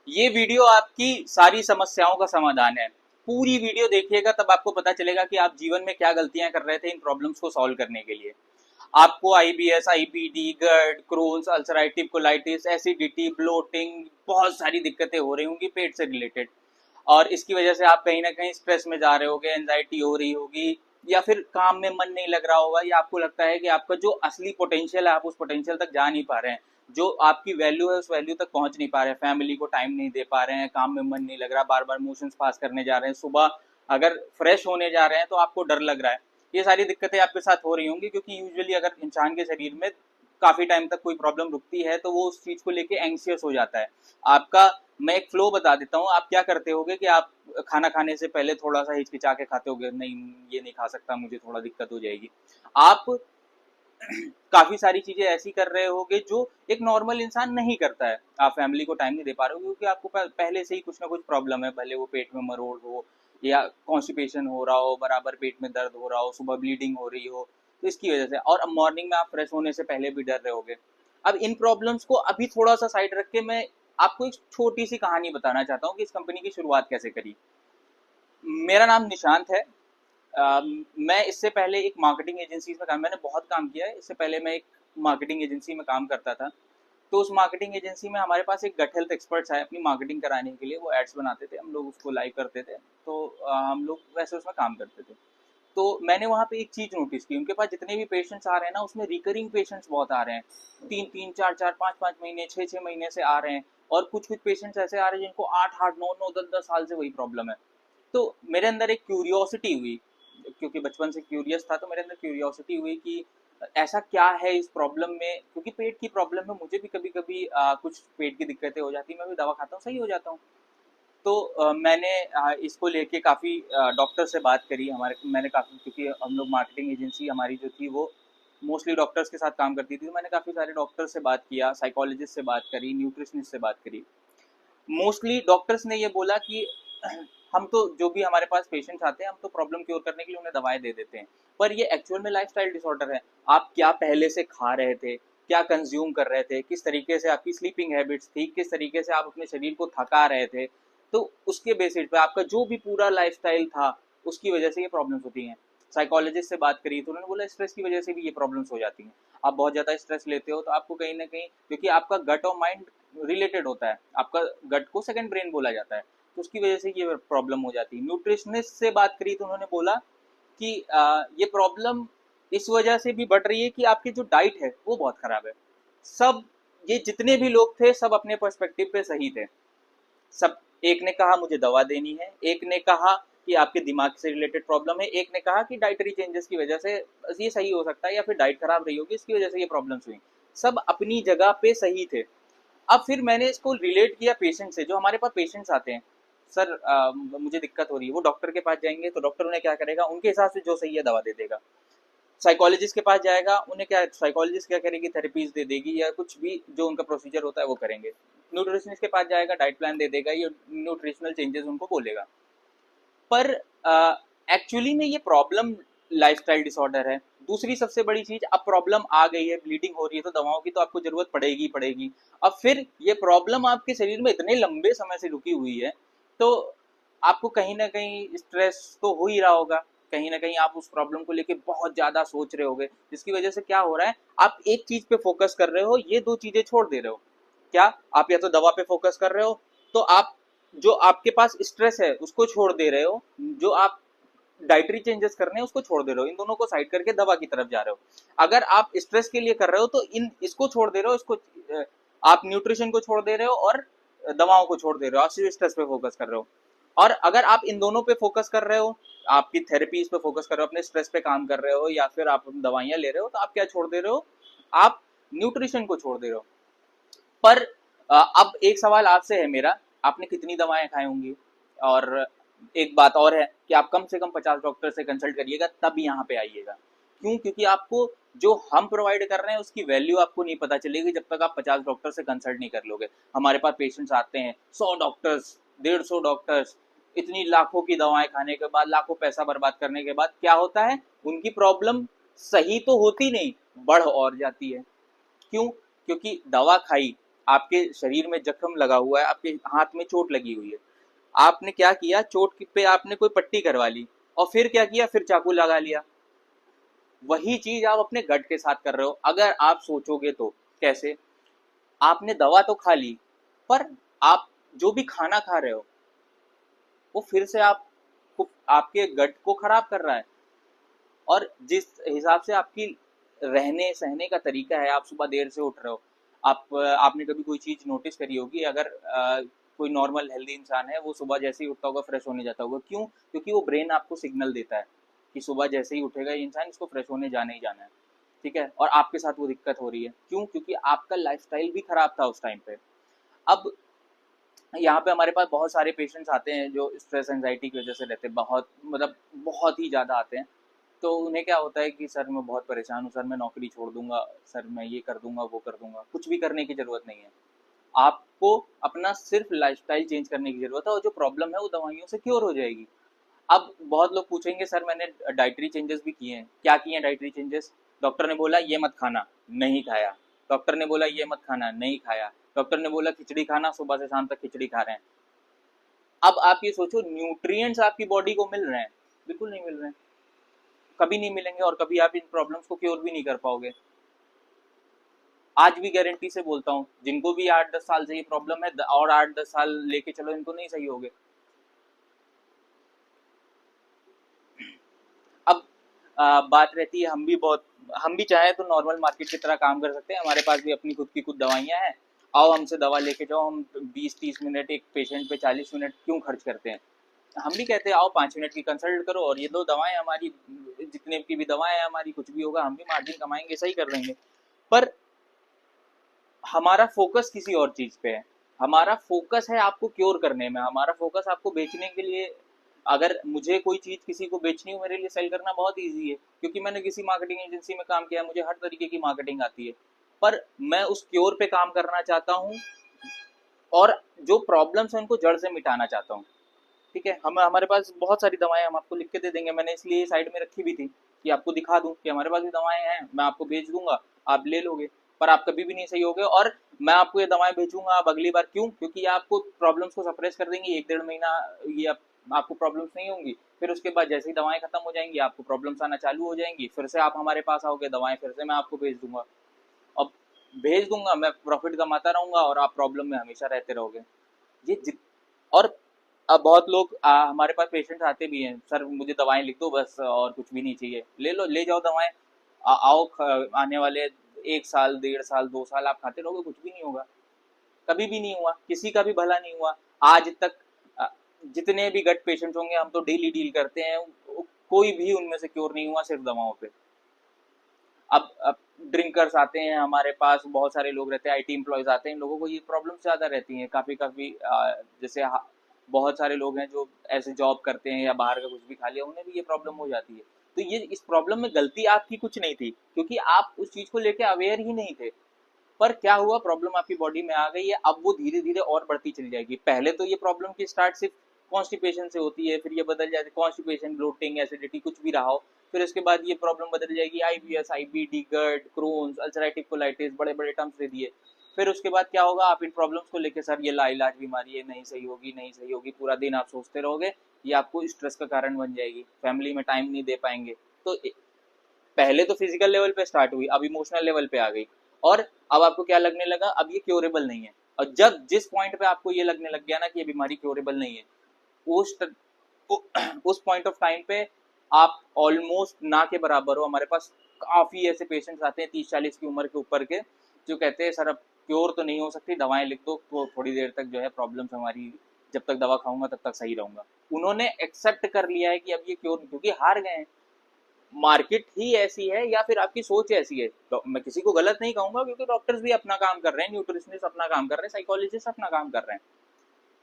ये वीडियो आपकी सारी समस्याओं का समाधान है। पूरी वीडियो देखिएगा तब आपको पता चलेगा कि आप जीवन में क्या गलतियां कर रहे थे इन प्रॉब्लम्स को सॉल्व करने के लिए। आपको IBS, IBD, GERD, Crohn's, ulcerative colitis, acidity, bloating, बहुत सारी दिक्कतें हो रही होंगी पेट से रिलेटेड। और इसकी वजह से आप कहीं ना कहीं स्ट्रेस में जा रहे होगे, एंजाइटी हो रही होगी, या फिर काम में मन नहीं लग रहा होगा, या आपको लगता है कि आपका जो असली पोटेंशियल है आप उस पोटेंशियल तक जा नहीं पा रहे हैं, जो आपकी वैल्यू है उस वैल्यू तक पहुंच नहीं पा रहे हैं, फैमिली को टाइम नहीं दे पा रहे हैं, काम में मन नहीं लग रहा, बार बार मोशंस पास करने जा रहे हैं, सुबह अगर फ्रेश होने जा रहे हैं तो आपको डर लग रहा है। ये सारी दिक्कतें आपके साथ हो रही होंगी, क्योंकि यूजुअली अगर इंसान के शरीर में काफी टाइम तक कोई प्रॉब्लम रुकती है तो वो उस चीज को लेके एंग्शियस हो जाता है। आपका, मैं एक फ्लो बता देता हूँ, आप क्या करते होगे कि आप खाना खाने से पहले थोड़ा सा हिचकिचा के खाते होगे, नहीं ये नहीं खा सकता, मुझे थोड़ा दिक्कत हो जाएगी। आप काफी सारी चीजें ऐसी कर रहे होगे जो एक नॉर्मल इंसान नहीं करता है। आप फैमिली को टाइम नहीं दे पा रहे हो क्योंकि आपको पहले से ही कुछ ना कुछ प्रॉब्लम है, भले वो पेट में मरोड़ हो या कॉन्स्टिपेशन हो रहा हो, बराबर पेट में दर्द हो रहा हो, सुबह ब्लीडिंग हो रही हो, तो इसकी वजह से। और अब मॉर्निंग में आप फ्रेश होने से पहले भी डर रहे होगे। अब इन प्रॉब्लम्स को अभी थोड़ा सा साइड रख के मैं आपको एक छोटी सी कहानी बताना चाहता हूँ कि इस कंपनी की शुरुआत कैसे करी। मेरा नाम निशांत है। मैं इससे पहले एक मार्केटिंग एजेंसी में मैंने बहुत काम किया है। इससे पहले मैं एक मार्केटिंग एजेंसी में काम करता था। तो उस मार्केटिंग एजेंसी में हमारे पास एक गट हेल्थ एक्सपर्ट्स आए अपनी मार्केटिंग कराने के लिए। वो एड्स बनाते थे, हम लोग उसको लाइव करते थे। तो हम लोग वैसे उसमें काम करते थे। तो मैंने वहाँ पे एक चीज नोटिस की, उनके पास जितने भी पेशेंट्स आ रहे हैं ना, उसमें रिकरिंग पेशेंट्स बहुत आ रहे हैं। 3-3, 4-4, 5-5 महीने, 6-6 महीने से आ रहे हैं। और कुछ कुछ पेशेंट्स ऐसे आ रहे हैं जिनको 8-8, 9-9, 10-10 साल से वही प्रॉब्लम है। तो मेरे अंदर एक क्यूरियोसिटी हुई, क्योंकि बचपन से क्यूरियस था, तो मेरे अंदर क्यूरियोसिटी हुई कि ऐसा क्या है इस प्रॉब्लम में। क्योंकि पेट की प्रॉब्लम में मुझे भी कभी कभी कुछ पेट की दिक्कतें हो जाती, मैं भी दवा खाता हूँ, सही हो जाता हूँ। तो मैंने इसको लेके काफ़ी डॉक्टर से बात करी। हमारे मैंने काफ़ी, क्योंकि हम लोग मार्केटिंग एजेंसी हमारी जो थी वो मोस्टली डॉक्टर्स के साथ काम करती थी, तो मैंने काफ़ी सारे डॉक्टर से बात किया, साइकोलॉजिस्ट से बात करी, न्यूट्रिशनिस्ट से बात करी। मोस्टली डॉक्टर्स ने ये बोला कि हम तो जो भी हमारे पास पेशेंट्स आते हैं, हम तो प्रॉब्लम क्योर करने के लिए उन्हें दवाएं दे देते हैं, पर ये एक्चुअल में लाइफस्टाइल डिसऑर्डर है। आप क्या पहले से खा रहे थे, क्या कंज्यूम कर रहे थे, किस तरीके से आपकी स्लीपिंग हैबिट्स थी, किस तरीके से आप अपने शरीर को थका रहे थे, तो उसके बेसिस पे आपका जो भी पूरा लाइफस्टाइल था उसकी वजह से ये प्रॉब्लम्स होती हैं। साइकोलॉजिस्ट से बात करी तो उन्होंने बोला स्ट्रेस की वजह से भी ये प्रॉब्लम्स हो जाती हैं। आप बहुत ज़्यादा स्ट्रेस लेते हो तो आपको कहीं ना कहीं, क्योंकि आपका गट और माइंड रिलेटेड होता है, आपका गट को सेकंड ब्रेन बोला जाता है, तो उसकी वजह से ये प्रॉब्लम हो जाती है। न्यूट्रिशनिस्ट से बात करी तो उन्होंने बोला कि ये प्रॉब्लम इस वजह से भी बढ़ रही है कि आपकी जो डाइट है वो बहुत खराब है। सब, ये जितने भी लोग थे सब अपने पर्सपेक्टिव पे सही थे। सब, एक ने कहा मुझे दवा देनी है, एक ने कहा कि आपके दिमाग से रिलेटेड प्रॉब्लम है, एक ने कहा कि डाइटरी चेंजेस की वजह से ये सही हो सकता है, या फिर डाइट खराब रही होगी इसकी वजह से ये प्रॉब्लम्स हुई। सब अपनी जगह पे सही थे। अब फिर मैंने इसको रिलेट किया पेशेंट से। जो हमारे पास पेशेंट्स आते हैं, सर मुझे दिक्कत हो रही है, वो डॉक्टर के पास जाएंगे तो डॉक्टर उन्हें क्या करेगा, उनके हिसाब से जो सही है दवा दे देगा। साइकोलॉजिस्ट के पास जाएगा, उन्हें क्या, साइकोलॉजिस्ट क्या करेगी, थेरेपीज दे देगी या कुछ भी जो उनका प्रोसीजर होता है वो करेंगे। न्यूट्रिशनिस्ट के पास जाएगा, डाइट प्लान दे देगा, ये न्यूट्रिशनल चेंजेस उनको बोलेगा। पर एक्चुअली में ये प्रॉब्लम लाइफस्टाइल डिसऑर्डर है। दूसरी सबसे बड़ी चीज, अब प्रॉब्लम आ गई है, ब्लीडिंग हो रही है, तो दवाओं की तो आपको जरूरत पड़ेगी पड़ेगी। अब फिर ये प्रॉब्लम आपके शरीर में इतने लंबे समय से रुकी हुई है, तो आपको कहीं ना कहीं स्ट्रेस तो हो ही रहा होगा, कहीं ना कहीं आप उस प्रॉब्लम को लेके बहुत ज्यादा सोच रहे होगे, जिसकी वजह से क्या हो रहा है, आप एक चीज पे फोकस कर रहे हो, ये दो चीजें छोड़ दे रहे हो। क्या, आप या तो दवा पे फोकस कर रहे हो, तो आप जो आपके पास स्ट्रेस है उसको छोड़ दे रहे हो, जो आप डाइटरी चेंजेस करने हैं उसको छोड़ दे रहे हो, इन दोनों को साइड करके दवा की तरफ जा रहे हो। अगर आप स्ट्रेस के लिए कर रहे हो तो इन इसको छोड़ दे रहे हो, इसको आप न्यूट्रिशन को छोड़ दे रहे हो और दवाओं को छोड़ दे रहे हो, आप सिर्फ स्ट्रेस पे फोकस कर रहे हो। और अगर आप इन दोनों पे फोकस कर रहे हो, आपकी थेरेपीज पे फोकस कर रहे हो, अपने स्ट्रेस पे काम कर रहे हो, या फिर आप दवाइयां ले रहे हो, तो आप क्या छोड़ दे रहे हो, आप न्यूट्रिशन को छोड़ दे रहे हो। पर अब एक सवाल आपसे है मेरा, आपने कितनी दवाएं खाई होंगी। और एक बात और है कि आप कम से कम 50 डॉक्टर से कंसल्ट करिएगा तब यहाँ पे आइएगा। क्यों? क्योंकि आपको जो हम प्रोवाइड कर रहे हैं उसकी वैल्यू आपको नहीं पता चलेगी जब तक आप 50 डॉक्टर से कंसल्ट नहीं कर लोगे। हमारे पास पेशेंट्स आते हैं 100 डॉक्टर्स, 150 डॉक्टर्स, इतनी लाखों की दवाएं खाने के बाद, लाखों पैसा बर्बाद करने के बाद क्या होता है, उनकी प्रॉब्लम सही तो होती नहीं, बढ़ और जाती है। क्यों? क्योंकि दवा खाई, आपके शरीर में जख्म लगा हुआ है, आपके हाथ में चोट लगी हुई है, आपने क्या किया, चोट पे आपने कोई पट्टी करवा ली और फिर क्या किया, फिर चाकू लगा लिया। वही चीज आप अपने गट के साथ कर रहे हो। अगर आप सोचोगे तो कैसे, आपने दवा तो खा ली, पर आप जो भी खाना खा रहे हो वो फिर से आपको आपके गट को खराब कर रहा है। और जिस हिसाब से आपकी रहने सहने का तरीका है, आप सुबह देर से उठ रहे हो, आपने कभी कोई चीज नोटिस करी होगी, अगर कोई नॉर्मल हेल्दी इंसान है वो सुबह जैसे ही उठता होगा फ्रेश होने जाता होगा, क्यों? क्योंकि वो ब्रेन आपको सिग्नल देता है कि सुबह जैसे ही उठेगा ये इंसान, इसको फ्रेश होने जाना ही जाना है। ठीक है, और आपके साथ वो दिक्कत हो रही है, क्यों? क्योंकि आपका लाइफस्टाइल भी खराब था उस टाइम पे। अब यहाँ पे हमारे पास बहुत सारे पेशेंट्स आते हैं जो स्ट्रेस एंजाइटी की वजह से रहते हैं, बहुत मतलब बहुत ही ज़्यादा आते हैं। तो उन्हें क्या होता है कि सर मैं बहुत परेशान हूँ, सर मैं नौकरी छोड़ दूंगा, सर मैं ये कर दूंगा वो कर दूंगा। कुछ भी करने की ज़रूरत नहीं है, आपको अपना सिर्फ लाइफस्टाइल चेंज करने की ज़रूरत है और जो प्रॉब्लम है वो दवाइयों से क्योर हो जाएगी। अब बहुत लोग पूछेंगे सर मैंने डाइटरी चेंजेस भी किए हैं, क्या किए हैं डाइटरी चेंजेस? डॉक्टर ने बोला ये मत खाना, नहीं खाया। डॉक्टर ने बोला ये मत खाना, नहीं खाया। डॉक्टर ने बोला खिचड़ी खाना, सुबह से शाम तक खिचड़ी खा रहे हैं। अब आप ये सोचो, न्यूट्रिएंट्स आपकी बॉडी को मिल रहे हैं? बिल्कुल नहीं मिल रहे हैं, कभी नहीं मिलेंगे, और कभी आप इन प्रॉब्लम्स को क्योर भी नहीं कर पाओगे। आज भी गारंटी से बोलता हूँ, जिनको भी 8-10 साल से ये प्रॉब्लम है और 8-10 साल लेके चलो, इनको नहीं सही होगे। अब बात रहती है, हम भी चाहे तो नॉर्मल मार्केट की तरह काम कर सकते हैं, हमारे पास भी अपनी खुद की कुछ दवाइयाँ हैं। आओ हमसे दवा लेके जाओ, हम 20-30 मिनट एक पेशेंट पे 40 मिनट क्यों खर्च करते हैं? हम भी कहते हैं आओ 5 मिनट की कंसल्ट करो और ये दो दवाएं हमारी, जितने की भी दवाएं हैं हमारी, कुछ भी होगा हम भी मार्जिन कमाएंगे, सही कर देंगे। पर हमारा फोकस किसी और चीज पे है, हमारा फोकस है आपको क्योर करने में, हमारा फोकस आपको बेचने के लिए। अगर मुझे कोई चीज किसी को बेचनी हो, मेरे लिए सेल करना बहुत ईजी है, क्योंकि मैंने किसी मार्केटिंग एजेंसी में काम किया है, मुझे हर तरीके की मार्केटिंग आती है। पर मैं उस क्योर पे काम करना चाहता हूँ और जो प्रॉब्लम्स है उनको जड़ से मिटाना चाहता हूँ। ठीक है, हम हमारे पास बहुत सारी दवाएं हम आपको लिख के दे देंगे, मैंने इसलिए साइड में रखी भी थी कि आपको दिखा दूं कि हमारे पास भी दवाएं हैं, मैं आपको भेज दूंगा, आप ले लोगे। पर आप कभी भी नहीं सही होगे, और मैं आपको ये दवाएं भेजूंगा आप अगली बार, क्यों? क्योंकि आपको प्रॉब्लम्स को सप्रेस कर देंगी, 1-1.5 महीना ये आपको प्रॉब्लम्स नहीं होंगी, फिर उसके बाद जैसे ही दवाएं खत्म हो जाएंगी आपको प्रॉब्लम्स आना चालू हो जाएंगी, फिर से आप हमारे पास आओगे, दवाएं फिर से मैं आपको भेज दूंगा। अब भेज दूंगा, मैं प्रॉफिट कमाता रहूंगा और आप प्रॉब्लम में हमेशा रहते रहोगे। ये जित और अब बहुत लोग हमारे पास पेशेंट्स आते भी हैं, सर मुझे दवाएं लिख दो बस और कुछ भी नहीं चाहिए। ले लो, ले जाओ दवाएं, आओ आने वाले 1 साल 1.5 साल 2 साल आप खाते रहोगे, कुछ भी नहीं होगा। कभी भी नहीं हुआ, किसी का भी भला नहीं हुआ आज तक। अ, जितने भी गट पेशेंट्स होंगे, हम तो डेली डील करते हैं, कोई भी उनमें से क्योर नहीं हुआ सिर्फ दवाओं पे। अब ड्रिंकर्स आते हैं हमारे पास, बहुत सारे लोग रहते हैं, आईटी एम्प्लॉयज आते हैं, इन लोगों को ये प्रॉब्लम ज़्यादा रहती हैं काफ़ी काफ़ी। जैसे बहुत सारे लोग हैं जो ऐसे जॉब करते हैं या बाहर का कुछ भी खा लिया, उन्हें भी ये प्रॉब्लम हो जाती है। तो ये इस प्रॉब्लम में गलती आपकी कुछ नहीं थी, क्योंकि आप उस चीज़ को लेके अवेयर ही नहीं थे। पर क्या हुआ, प्रॉब्लम आपकी बॉडी में आ गई है, अब वो धीरे धीरे और बढ़ती चली जाएगी। पहले तो ये प्रॉब्लम की स्टार्ट सिर्फ कॉन्स्टिपेशन से होती है, फिर ये बदल जाती है कॉन्स्टिपेशन, ब्लोटिंग, एसिडिटी, कुछ भी रहा हो। फिर उसके बाद ये प्रॉब्लम बदल जाएगी IBS, IBD, GERD, Crohn's, ulcerative colitis, बड़े बड़े टर्म्स दे दिए। फिर उसके बाद क्या होगा, आप इन प्रॉब्लम्स को लेकर सर ये लाइलाज बीमारी है, नहीं सही होगी नहीं सही होगी, पूरा दिन आप सोचते रहोगे, ये आपको स्ट्रेस का कारण बन जाएगी, फैमिली में टाइम नहीं दे पाएंगे। तो पहले तो फिजिकल लेवल पे स्टार्ट हुई, अब इमोशनल लेवल पे आ गई, और अब आपको क्या लगने लगा, अब ये क्योरेबल नहीं है। और जब जिस पॉइंट पे आपको ये लगने लग गया ना कि ये बीमारी क्योरेबल नहीं है, उस उस पॉइंट ऑफ टाइम पे आप ऑलमोस्ट ना के बराबर हो। हमारे पास काफी ऐसे पेशेंट्स आते हैं 30-40 की उम्र के ऊपर के, जो कहते हैं सर अब क्योर तो नहीं हो सकती, दवाएं लिख दो तो थोड़ी देर तक जो है प्रॉब्लम्स हमारी, जब तक दवा खाऊंगा तब तक सही रहूंगा। उन्होंने एक्सेप्ट कर लिया है कि अब ये क्योर, क्योंकि हार गए हैं, मार्केट ही ऐसी है या फिर आपकी सोच ऐसी है। तो मैं किसी को गलत नहीं कहूंगा, क्योंकि डॉक्टर्स भी अपना काम कर रहे हैं, न्यूट्रिशनिस्ट अपना काम कर रहे हैं, साइकोलॉजिस्ट अपना काम कर रहे हैं,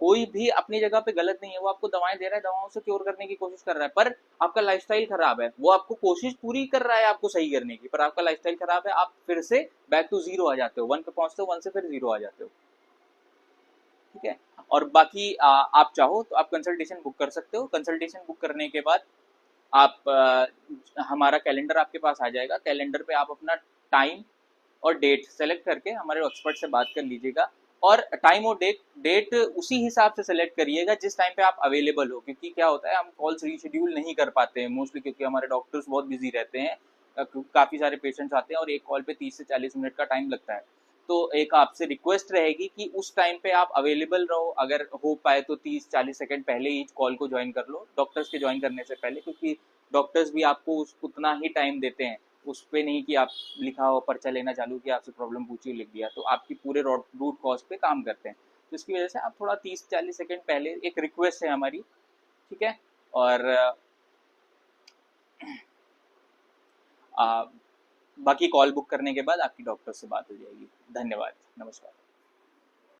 कोई भी अपनी जगह पे गलत नहीं है। वो आपको दवाएं दे रहा है, दवाओं से क्योर करने की कोशिश कर रहा है, पर आपका लाइफस्टाइल खराब है। वो आपको कोशिश पूरी कर रहा है आपको सही करने की, पर आपका लाइफस्टाइल खराब है, आप फिर से बैक टू जीरो आ जाते हो, 1 पे पहुंचते हो, 1 से फिर जीरो आ जाते हो। ठीक है, और बाकी आप चाहो तो आप कंसल्टेशन बुक कर सकते हो। कंसल्टेशन बुक करने के बाद आप हमारा कैलेंडर आपके पास आ जाएगा, कैलेंडर पे आप अपना टाइम और डेट सेलेक्ट करके हमारे एक्सपर्ट से बात कर लीजिएगा। और टाइम और डेट उसी हिसाब से सेलेक्ट करिएगा जिस टाइम पे आप अवेलेबल हो, क्योंकि क्या होता है हम कॉल्स रीशेड्यूल नहीं कर पाते हैं मोस्टली, क्योंकि हमारे डॉक्टर्स बहुत बिजी रहते हैं, काफ़ी सारे पेशेंट्स आते हैं और एक कॉल पे 30 से 40 मिनट का टाइम लगता है। तो एक आपसे रिक्वेस्ट रहेगी कि उस टाइम पे आप अवेलेबल रहो, अगर हो पाए तो 30-40 सेकंड पहले ही कॉल को ज्वाइन कर लो डॉक्टर्स के ज्वाइन करने से पहले, क्योंकि डॉक्टर्स भी आपको उतना ही टाइम देते हैं, उस पर नहीं कि आप लिखा हो पर्चा लेना चालू किया, आपसे प्रॉब्लम पूछी लिख दिया, तो आपकी पूरे रूट कॉज पे काम करते हैं। तो इसकी वजह से आप थोड़ा 30-40 सेकंड पहले, एक रिक्वेस्ट है हमारी, ठीक है। और बाकी कॉल बुक करने के बाद आपकी डॉक्टर से बात हो जाएगी। धन्यवाद, नमस्कार।